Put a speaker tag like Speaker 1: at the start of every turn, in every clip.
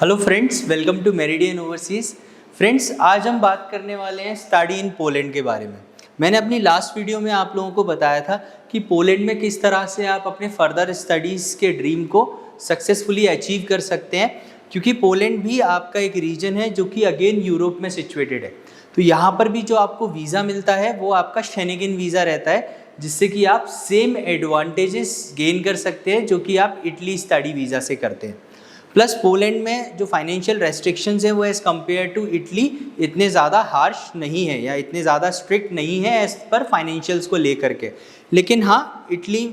Speaker 1: Hello friends, welcome to Meridian Overseas. Friends, आज हम बात करने वाले हैं स्टडी इन पोलैंड के बारे में। मैंने अपनी लास्ट वीडियो में आप लोगों को बताया था कि पोलैंड में किस तरह से आप अपने फर्दर स्टडीज़ के ड्रीम को सक्सेसफुली अचीव कर सकते हैं, क्योंकि पोलैंड भी आपका एक रीजन है जो कि अगेन यूरोप में सिचुएटेड है। तो यहाँ पर भी जो आपको वीज़ा मिलता है वो आपका शेंगेन वीज़ा रहता है, जिससे कि आप सेम एडवांटेजेस गेन कर सकते हैं जो कि आप इटली स्टडी वीज़ा से करते हैं। प्लस पोलैंड में जो फाइनेंशियल रेस्ट्रिक्शंस हैं वो एज़ कम्पेयर टू इटली इतने ज़्यादा हार्श नहीं है या इतने ज़्यादा स्ट्रिक्ट नहीं है एज पर फाइनेंशियल्स को लेकर के। लेकिन हाँ, इटली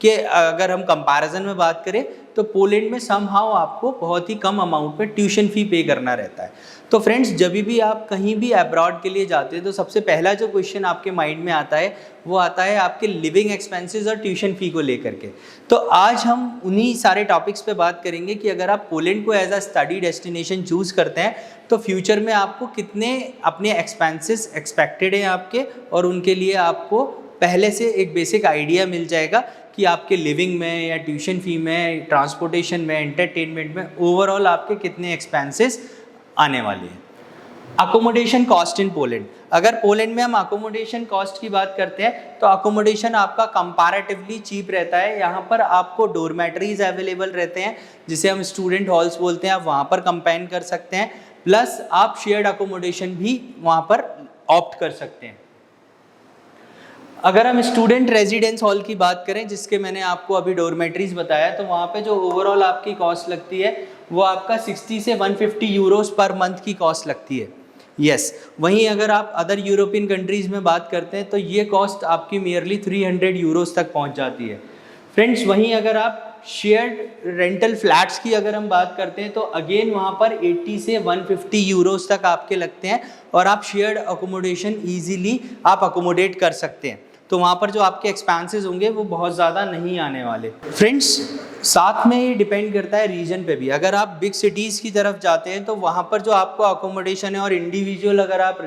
Speaker 1: के अगर हम कंपैरिजन में बात करें तो पोलैंड में समहाउ आपको बहुत ही कम अमाउंट पे ट्यूशन फ़ी पे करना रहता है। तो फ्रेंड्स, जब भी आप कहीं भी अब्रॉड के लिए जाते हैं तो सबसे पहला जो क्वेश्चन आपके माइंड में आता है वो आता है आपके लिविंग एक्सपेंसेस और ट्यूशन फ़ी को लेकर के। तो आज हम उन्हीं सारे टॉपिक्स पे बात करेंगे कि अगर आप पोलैंड को as a study destination choose करते हैं तो फ्यूचर में आपको कितने अपने एक्सपेंसेस एक्सपेक्टेड हैं आपके, और उनके लिए आपको पहले से एक बेसिक आइडिया मिल जाएगा कि आपके लिविंग में या ट्यूशन फ़ी में, ट्रांसपोर्टेशन में, एंटरटेनमेंट में ओवरऑल आपके कितने एक्सपेंसेस आने वाले हैं। Accommodation cost in Poland. अगर पोलैंड में हम अकोमोडेशन कॉस्ट की बात करते हैं तो अकोमोडेशन आपका कंपैरेटिवली चीप रहता है। यहाँ पर आपको डोरमेटरीज अवेलेबल रहते हैं जिसे हम स्टूडेंट हॉल्स बोलते हैं, आप वहाँ पर कंपेन कर सकते हैं। प्लस आप शेयर्ड अकोमोडेशन भी वहाँ पर ऑप्ट कर सकते हैं। अगर हम स्टूडेंट रेजिडेंस हॉल की बात करें, जिसके मैंने आपको अभी डोरमेटरीज बताया, तो वहाँ पे जो ओवरऑल आपकी कॉस्ट लगती है वो आपका 60 से 150 यूरोस पर मंथ की कॉस्ट लगती है। यस, वहीं अगर आप अदर यूरोपियन कंट्रीज़ में बात करते हैं तो ये कॉस्ट आपकी नियरली 300 यूरोस तक पहुँच जाती है। फ्रेंड्स, वहीं अगर आप शेयर्ड रेंटल फ्लैट्स की अगर हम बात करते हैं तो अगेन वहाँ पर 80 से 150 यूरोस तक आपके लगते हैं, और आप शेयर्ड अकोमोडेशन ईजीली आप अकोमोडेट कर सकते हैं। तो वहाँ पर जो आपके एक्सपेंसेस होंगे वो बहुत ज़्यादा नहीं आने वाले। फ्रेंड्स, साथ में ये डिपेंड करता है रीजन पे भी। अगर आप बिग सिटीज़ की तरफ जाते हैं तो वहाँ पर जो आपको अकोमोडेशन है और इंडिविजुअल अगर आप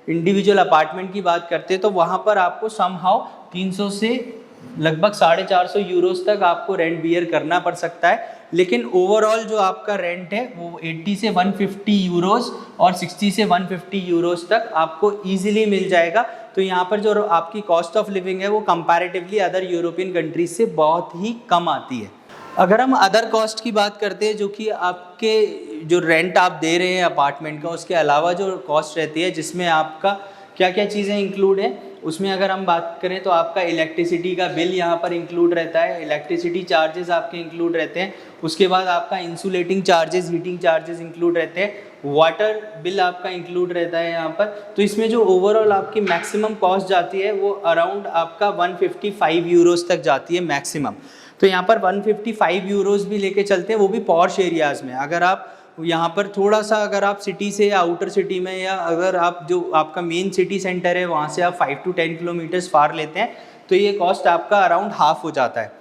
Speaker 1: इंडिविजुअल अपार्टमेंट की बात करते हैं तो वहाँ पर आपको समहाउ 300 से लगभग 450 यूरोस तक आपको रेंट बियर करना पड़ सकता है। लेकिन ओवरऑल जो आपका रेंट है वो 80 से 150 यूरोस और 60 से 150 यूरोस तक आपको ईजिली मिल जाएगा। तो यहाँ पर जो आपकी कॉस्ट ऑफ लिविंग है वो कंपैरेटिवली अदर यूरोपियन कंट्रीज से बहुत ही कम आती है। अगर हम अदर कॉस्ट की बात करते हैं, जो कि आपके जो रेंट आप दे रहे हैं अपार्टमेंट का, उसके अलावा जो कॉस्ट रहती है जिसमें आपका क्या क्या चीज़ें इंक्लूड है, उसमें अगर हम बात करें तो आपका इलेक्ट्रिसिटी का बिल यहाँ पर इंक्लूड रहता है, इलेक्ट्रिसिटी चार्जेस आपके इंक्लूड रहते हैं। उसके बाद आपका insulating charges, heating charges include रहते हैं, वाटर बिल आपका इंक्लूड रहता है यहाँ पर। तो इसमें जो ओवरऑल आपकी मैक्सिमम कॉस्ट जाती है वो अराउंड आपका 155 यूरोस तक जाती है मैक्सिमम। तो यहाँ पर 155 यूरोस भी लेके चलते हैं, वो भी पॉश एरियाज़ में। अगर आप यहाँ पर थोड़ा सा अगर आप सिटी से या आउटर सिटी में, या अगर आप जो आपका मेन सिटी सेंटर है वहाँ से आप 5 to 10 किलोमीटर्स फार लेते हैं तो ये कॉस्ट आपका अराउंड हाफ हो जाता है।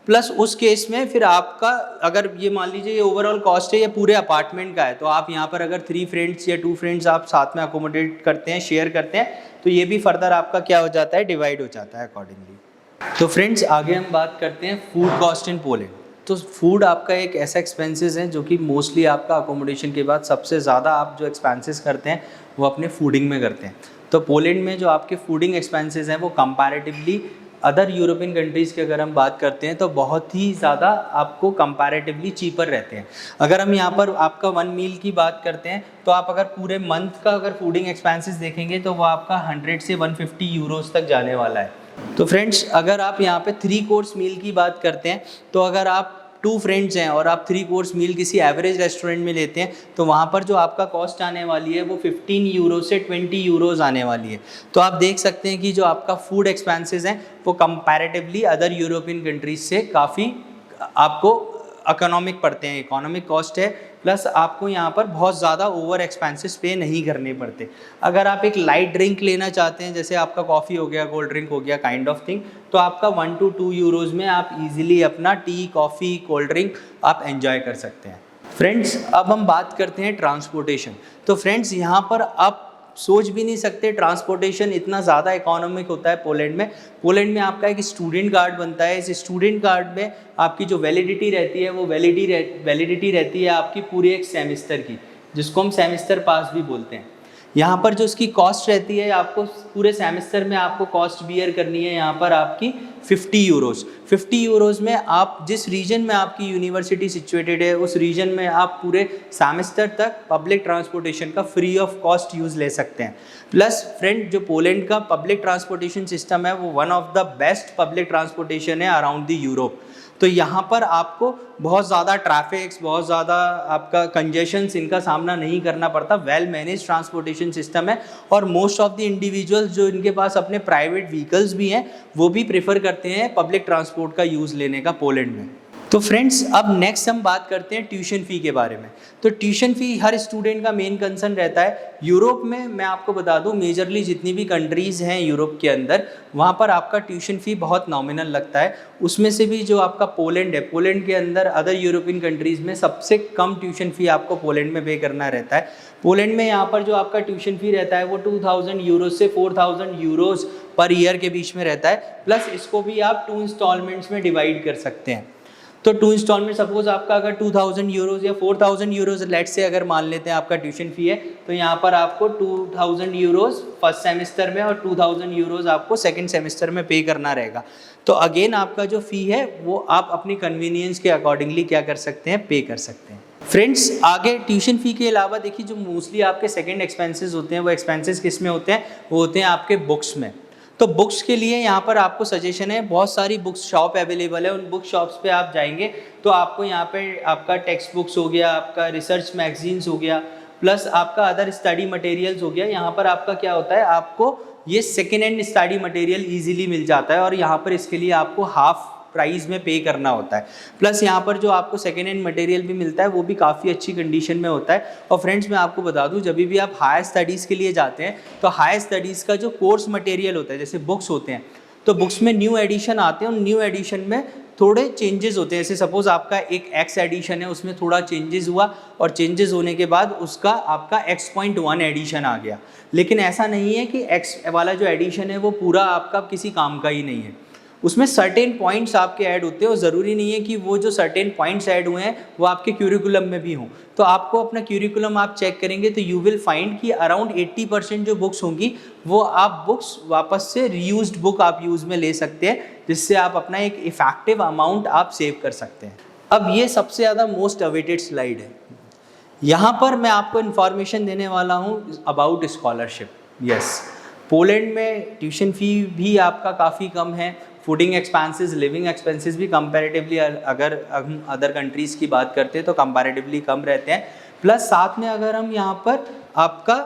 Speaker 1: प्लस उस केस में फिर आपका अगर ये मान लीजिए ये ओवरऑल कॉस्ट है ये पूरे अपार्टमेंट का है, तो आप यहाँ पर अगर 3 फ्रेंड्स या 2 फ्रेंड्स आप साथ में अकोमोडेट करते हैं, शेयर करते हैं, तो ये भी फर्दर आपका क्या हो जाता है, डिवाइड हो जाता है अकॉर्डिंगली। तो फ्रेंड्स, आगे हम बात करते हैं फूड कॉस्ट इन पोलैंड। तो फूड आपका एक ऐसा एक्सपेंसेस है जो कि मोस्टली आपका अकोमोडेशन के बाद सबसे ज़्यादा आप जो एक्सपेंसेस करते हैं वो अपने फूडिंग में करते हैं। तो पोलैंड में जो आपके फूडिंग एक्सपेंसेस हैं वो कंपैरेटिवली अदर यूरोपियन कंट्रीज़ की अगर हम बात करते हैं तो बहुत ही ज़्यादा आपको कंपैरेटिवली चीपर रहते हैं। अगर हम यहाँ पर आपका 1 मील की बात करते हैं तो आप अगर पूरे मंथ का अगर फूडिंग एक्सपेंसेस देखेंगे तो वो आपका 100 से 150 यूरोस तक जाने वाला है। तो फ्रेंड्स, अगर आप यहाँ पे 3 कोर्स मील की बात करते हैं तो अगर आप 2 फ्रेंड्स हैं और आप 3 कोर्स मील किसी एवरेज रेस्टोरेंट में लेते हैं तो वहाँ पर जो आपका कॉस्ट आने वाली है वो 15 यूरो से 20 यूरोज़ आने वाली है। तो आप देख सकते हैं कि जो आपका फूड एक्सपेंसेस हैं वो कंपैरेटिवली अदर यूरोपियन कंट्रीज से काफ़ी आपको इकोनॉमिक पड़ते हैं, इकोनॉमिक कॉस्ट है। प्लस आपको यहाँ पर बहुत ज़्यादा ओवर एक्सपेंसेस पे नहीं करने पड़ते। अगर आप एक लाइट ड्रिंक लेना चाहते हैं, जैसे आपका कॉफ़ी हो गया, कोल्ड ड्रिंक हो गया, काइंड ऑफ थिंग, तो आपका 1 to 2 यूरोज़ में आप इजीली अपना टी, कॉफ़ी, कोल्ड ड्रिंक आप एंजॉय कर सकते हैं। फ्रेंड्स, अब हम बात करते हैं ट्रांसपोर्टेशन। तो फ्रेंड्स, यहाँ पर आप सोच भी नहीं सकते, ट्रांसपोर्टेशन इतना ज़्यादा इकोनॉमिक होता है पोलैंड में। पोलैंड में आपका एक स्टूडेंट कार्ड बनता है, इस स्टूडेंट कार्ड में आपकी जो वैलिडिटी रहती है वो वैलिडिटी रहती है आपकी पूरे एक सेमेस्टर की, जिसको हम सेमेस्टर पास भी बोलते हैं। यहाँ पर जो उसकी कॉस्ट रहती है, आपको पूरे सेमेस्टर में आपको कॉस्ट बियर करनी है यहाँ पर आपकी 50 यूरोज़। 50 यूरोज़ में आप जिस रीजन में आपकी यूनिवर्सिटी सिचुएटेड है उस रीजन में आप पूरे सेमेस्टर तक पब्लिक ट्रांसपोर्टेशन का फ्री ऑफ कॉस्ट यूज़ ले सकते हैं। प्लस फ्रेंड, जो पोलैंड का पब्लिक ट्रांसपोर्टेशन सिस्टम है वो one of the best public transportation है अराउंड द यूरोप। तो यहाँ पर आपको बहुत ज़्यादा ट्रैफिक्स, बहुत ज़्यादा आपका कंजेशंस इनका सामना नहीं करना पड़ता। वेल मैनेज ट्रांसपोर्टेशन सिस्टम है और मोस्ट ऑफ द इंडिविजुअल्स जो इनके पास अपने प्राइवेट व्हीकल्स भी हैं वो भी प्रेफर करते हैं पब्लिक ट्रांसपोर्ट का यूज़ लेने का पोलैंड में। तो फ्रेंड्स, अब नेक्स्ट हम बात करते हैं ट्यूशन फ़ी के बारे में। तो ट्यूशन फ़ी हर स्टूडेंट का मेन कंसर्न रहता है। यूरोप में मैं आपको बता दूं, मेजरली जितनी भी कंट्रीज़ हैं यूरोप के अंदर, वहाँ पर आपका ट्यूशन फ़ी बहुत नॉमिनल लगता है। उसमें से भी जो आपका पोलैंड है, पोलैंड के अंदर अदर यूरोपियन कंट्रीज़ में सबसे कम ट्यूशन फ़ी आपको पोलैंड में पे करना रहता है। पोलैंड में यहाँ पर जो आपका ट्यूशन फ़ी रहता है वो 2000 यूरोज़ से 4000 यूरोज़ पर ईयर के बीच में रहता है। प्लस इसको भी आप 2 इंस्टॉलमेंट्स में डिवाइड कर सकते हैं। तो 2 इंस्टॉलमेंट, सपोज आपका अगर 2000 यूरोज़ या 4000 यूरोज़ लेट से अगर मान लेते हैं आपका ट्यूशन फ़ी है, तो यहाँ पर आपको 2000 यूरोज़ फर्स्ट सेमेस्टर में और 2000 यूरोज़ आपको सेकंड सेमेस्टर में पे करना रहेगा। तो अगेन आपका जो फ़ी है वो आप अपनी कन्वीनियंस के अकॉर्डिंगली क्या कर सकते हैं, पे कर सकते हैं। फ्रेंड्स, आगे ट्यूशन फ़ी के अलावा देखिए जो मोस्टली आपके सेकेंड एक्सपेंसेस होते हैं वो एक्सपेंसेस किस में होते हैं, वो होते हैं आपके बुक्स में। तो बुक्स के लिए यहाँ पर आपको सजेशन है, बहुत सारी बुक्स शॉप अवेलेबल है। उन बुक शॉप्स पे आप जाएंगे तो आपको यहाँ पे आपका टेक्स्ट बुक्स हो गया, आपका रिसर्च मैगजीन्स हो गया, प्लस आपका अदर स्टडी मटेरियल्स हो गया। यहाँ पर आपका क्या होता है, आपको ये second hand study material easily मिल जाता है और यहाँ पर इसके लिए आपको हाफ प्राइस में पे करना होता है। प्लस यहाँ पर जो आपको सेकेंड हैंड मटेरियल भी मिलता है वो भी काफ़ी अच्छी कंडीशन में होता है। और फ्रेंड्स, मैं आपको बता दूँ, जब भी आप हायर स्टडीज़ के लिए जाते हैं तो हायर स्टडीज़ का जो कोर्स मटेरियल होता है, जैसे बुक्स होते हैं, तो बुक्स में न्यू एडिशन आते हैं। उन न्यू एडिशन में थोड़े चेंजेस होते हैं। जैसे सपोज आपका एक एक्स एडिशन है, उसमें थोड़ा चेंजेस हुआ और चेंजेस होने के बाद उसका आपका X.1 एडिशन आ गया। लेकिन ऐसा नहीं है कि एक्स वाला जो एडिशन है वो पूरा आपका किसी काम का ही नहीं है। उसमें सर्टेन पॉइंट्स आपके ऐड होते हैं और ज़रूरी नहीं है कि वो जो सर्टेन पॉइंट्स ऐड हुए हैं वो आपके क्यूरिकुलम में भी हों। तो आपको अपना क्यूरिकुलम आप चेक करेंगे तो यू विल फाइंड कि अराउंड 80% जो बुक्स होंगी वो आप बुक्स वापस से रीयूज्ड बुक आप यूज़ में ले सकते हैं, जिससे आप अपना एक इफेक्टिव अमाउंट आप सेव कर सकते हैं। अब ये सबसे ज़्यादा मोस्ट अवेटेड स्लाइड है। यहाँ पर मैं आपको इन्फॉर्मेशन देने वाला हूँ अबाउट स्कॉलरशिप। यस, पोलैंड में ट्यूशन फ़ी भी आपका काफ़ी कम है। फूडिंग एक्सपेंसेस, लिविंग एक्सपेंसेस भी कंपैरेटिवली, अगर हम अदर कंट्रीज़ की बात करते हैं तो कंपैरेटिवली कम रहते हैं। प्लस साथ में अगर हम यहाँ पर आपका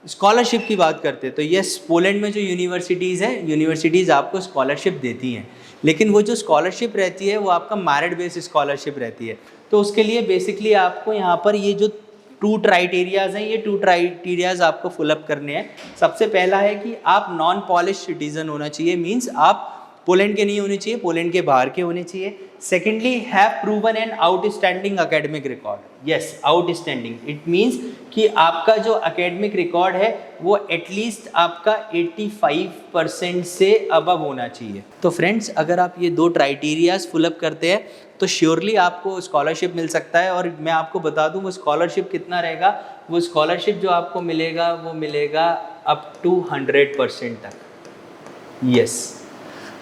Speaker 1: स्कॉलरशिप की बात करते हैं तो यस, पोलैंड में जो यूनिवर्सिटीज़ हैं, यूनिवर्सिटीज़ आपको स्कॉलरशिप देती हैं, लेकिन वो जो स्कॉलरशिप रहती है वो आपका मेरिट बेस्ड स्कॉलरशिप रहती है। तो उसके लिए बेसिकली आपको यहाँ पर ये जो 2 क्राइटेरियाज़ हैं, ये 2 क्राइटेरियाज़ आपको फुलअप करने हैं। सबसे पहला है कि आप नॉन पॉलिश सिटीज़न होना चाहिए, मीन्स आप पोलैंड के नहीं होने चाहिए, पोलैंड के बाहर के होने चाहिए। Secondly, have proven and outstanding academic record. Yes, outstanding, it means कि आपका जो एकेडमिक रिकॉर्ड है वो एटलीस्ट आपका 85% से अबव होना चाहिए। तो फ्रेंड्स, अगर आप ये 2 क्राइटेरियाज फुलअप करते हैं तो श्योरली आपको स्कॉलरशिप मिल सकता है। और मैं आपको बता दूं वो स्कॉलरशिप कितना रहेगा, वो स्कॉलरशिप जो आपको मिलेगा वो मिलेगा अप टू 100% तक। यस,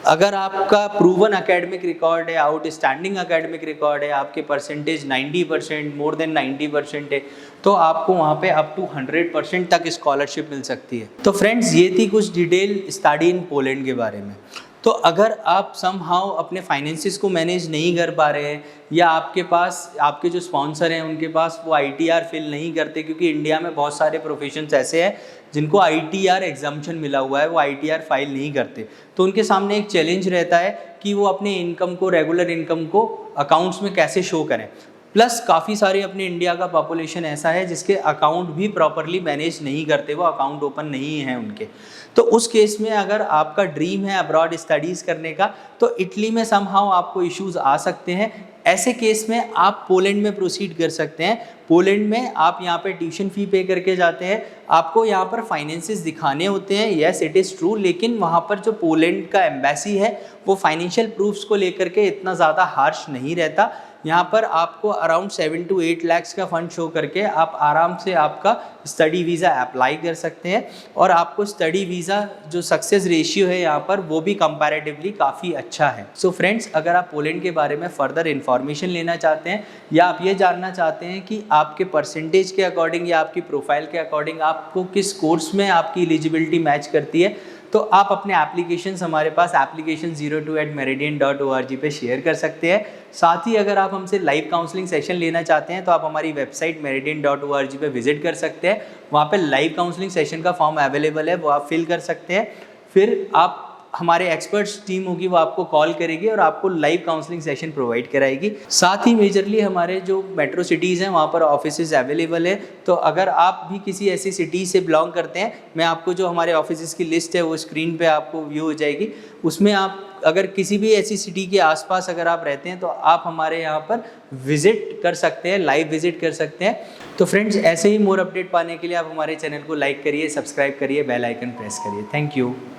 Speaker 1: अगर आपका प्रूवन एकेडमिक रिकॉर्ड है, आउटस्टैंडिंग एकेडमिक रिकॉर्ड है, आपके परसेंटेज 90%, मोर देन 90% है, तो आपको वहाँ पे अप टू 100% तक स्कॉलरशिप मिल सकती है। तो फ्रेंड्स, ये थी कुछ डिटेल स्टडी इन पोलैंड के बारे में। तो अगर आप समहाउ अपने फाइनेंसिस को मैनेज नहीं कर पा रहे हैं या आपके पास आपके जो स्पॉन्सर हैं उनके पास वो ITR फिल नहीं करते, क्योंकि इंडिया में बहुत सारे प्रोफेशंस ऐसे हैं जिनको ITR एग्जाम्पशन मिला हुआ है, वो ITR फाइल नहीं करते, तो उनके सामने एक चैलेंज रहता है कि वो अपने इनकम को, रेगुलर इनकम को अकाउंट्स में कैसे शो करें। प्लस काफ़ी सारे अपने इंडिया का पॉपुलेशन ऐसा है जिसके अकाउंट भी प्रॉपरली मैनेज नहीं करते, वो अकाउंट ओपन नहीं है उनके। तो उस केस में अगर आपका ड्रीम है अब्रॉड स्टडीज़ करने का, तो इटली में समहाउ आपको इश्यूज आ सकते हैं। ऐसे केस में आप पोलैंड में प्रोसीड कर सकते हैं। पोलैंड में आप यहाँ पे ट्यूशन फ़ी पे करके जाते हैं, आपको यहाँ पर फाइनेंसेस दिखाने होते हैं, येस इट इज़ ट्रू, लेकिन वहाँ पर जो पोलैंड का एम्बेसी है वो फाइनेंशियल प्रूफ्स को लेकर के इतना ज़्यादा हार्श नहीं रहता। यहाँ पर आपको अराउंड 7 to 8 लाख का फंड शो करके आप आराम से आपका स्टडी वीज़ा अप्लाई कर सकते हैं, और आपको स्टडी वीज़ा जो सक्सेस रेशियो है यहाँ पर वो भी कंपैरेटिवली काफ़ी अच्छा है। सो फ्रेंड्स, अगर आप पोलैंड के बारे में फ़र्दर इन्फॉर्मेशन लेना चाहते हैं या आप ये जानना चाहते हैं कि आपके परसेंटेज के अकॉर्डिंग या आपकी प्रोफाइल के अकॉर्डिंग आपको किस कोर्स में आपकी एलिजिबिलिटी मैच करती है, तो आप अपने एप्लीकेशंस हमारे पास application02@meridian.org पे शेयर कर सकते हैं। साथ ही अगर आप हमसे लाइव काउंसलिंग सेशन लेना चाहते हैं तो आप हमारी वेबसाइट meridian.org पे विजिट कर सकते हैं। वहाँ पे लाइव काउंसलिंग सेशन का फॉर्म अवेलेबल है, वो आप फिल कर सकते हैं। फिर आप हमारे एक्सपर्ट्स टीम होगी वो आपको कॉल करेगी और आपको लाइव काउंसलिंग सेशन प्रोवाइड कराएगी। साथ ही मेजरली हमारे जो मेट्रो सिटीज़ हैं वहाँ पर ऑफिसेज अवेलेबल है, तो अगर आप भी किसी ऐसी सिटी से बिलोंग करते हैं, मैं आपको जो हमारे ऑफिसेज की लिस्ट है वो स्क्रीन पे आपको व्यू हो जाएगी। उसमें आप अगर किसी भी ऐसी सिटी के आसपास अगर आप रहते हैं तो आप हमारे यहाँ पर विजिट कर सकते हैं, लाइव विजिट कर सकते हैं। तो फ्रेंड्स, ऐसे ही मोर अपडेट पाने के लिए आप हमारे चैनल को लाइक करिए, सब्सक्राइब करिए, बेल आइकन प्रेस करिए। Thank you.